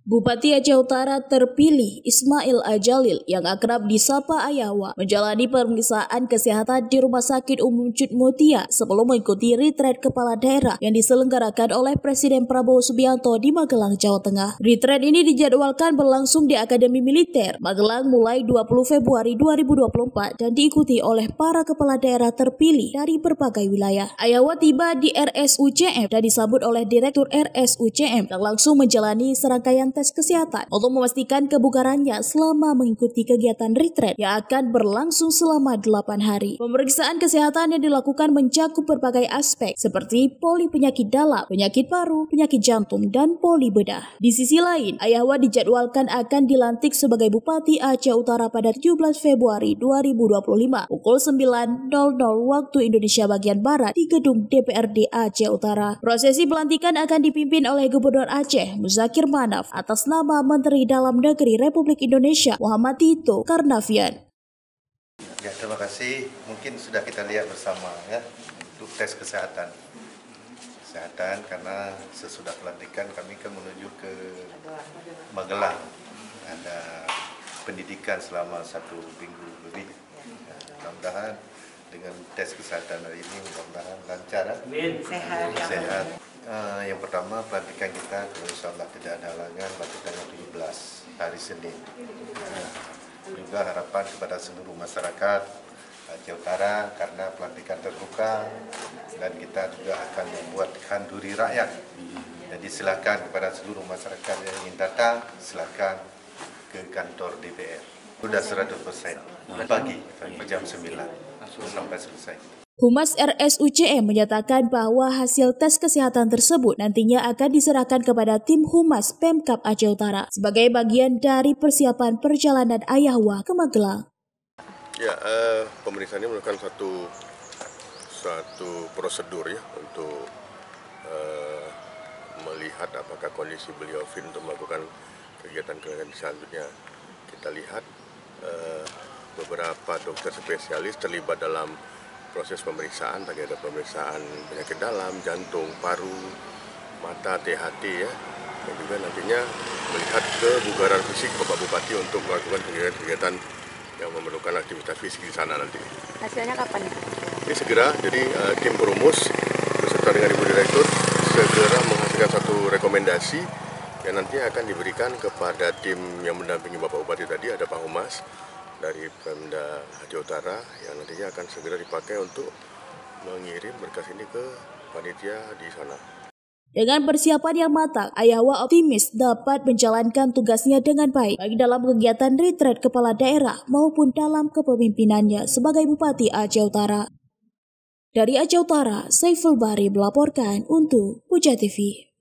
Bupati Aceh Utara terpilih Ismail Ajalil yang akrab disapa Ayawa menjalani pemeriksaan kesehatan di Rumah Sakit Umum Cud Mutia sebelum mengikuti retret kepala daerah yang diselenggarakan oleh Presiden Prabowo Subianto di Magelang, Jawa Tengah. Retret ini dijadwalkan berlangsung di Akademi Militer Magelang mulai 20 Februari 2024 dan diikuti oleh para kepala daerah terpilih dari berbagai wilayah. Ayawa tiba di RSUCM dan disambut oleh Direktur RSUCM yang langsung menjalani serangkaian tes kesehatan untuk memastikan kebugarannya selama mengikuti kegiatan retret yang akan berlangsung selama 8 hari. Pemeriksaan kesehatan yang dilakukan mencakup berbagai aspek seperti poli penyakit dalam, penyakit paru, penyakit jantung, dan poli bedah. Di sisi lain, Ayawa dijadwalkan akan dilantik sebagai Bupati Aceh Utara pada 17 Februari 2025 pukul 9.00 waktu Indonesia bagian Barat di gedung DPRD Aceh Utara. Prosesi pelantikan akan dipimpin oleh Gubernur Aceh Muzakir Manaf atas nama Menteri Dalam Negeri Republik Indonesia Muhammad Tito Karnavian. Ya, terima kasih. Mungkin sudah kita lihat bersama ya untuk tes kesehatan karena sesudah pelantikan kami kan menuju ke Magelang, ada pendidikan selama 1 minggu lebih. Ya, mudah-mudahan dengan tes kesehatan hari ini mudah-mudahan lancar, sehat. Yang pertama pelantikan kita kalau insyaallah tidak ada halangan pada tanggal 17 hari Senin. Juga harapan kepada seluruh masyarakat Aceh Utara karena pelantikan terbuka dan kita juga akan membuat kanduri rakyat. Jadi silakan kepada seluruh masyarakat yang ingin datang silakan ke kantor DPR. Sudah 100% pagi jam 9 sampai selesai. Humas RSUCM menyatakan bahwa hasil tes kesehatan tersebut nantinya akan diserahkan kepada tim Humas Pemkab Aceh Utara sebagai bagian dari persiapan perjalanan Ayawa ke Magelang. Ya, pemeriksaan ini merupakan satu prosedur ya untuk melihat apakah kondisi beliau fit untuk melakukan kegiatan selanjutnya. Kita lihat beberapa dokter spesialis terlibat dalam proses pemeriksaan, tadi ada pemeriksaan penyakit dalam, jantung, paru, mata, THT ya, dan juga nantinya melihat kebugaran fisik Bapak Bupati untuk melakukan kegiatan yang memerlukan aktivitas fisik di sana nanti. Hasilnya kapan? Ini segera, jadi tim perumus beserta dengan Ibu Direktur segera menghasilkan satu rekomendasi yang nanti akan diberikan kepada tim yang mendampingi Bapak Bupati tadi, ada Pak Humas dari Pemda Aceh Utara yang nantinya akan segera dipakai untuk mengirim berkas ini ke panitia di sana. Dengan persiapan yang matang, Ayawa optimis dapat menjalankan tugasnya dengan baik, baik dalam kegiatan retret kepala daerah maupun dalam kepemimpinannya sebagai Bupati Aceh Utara. Dari Aceh Utara, Saiful Bahri melaporkan untuk Puja TV.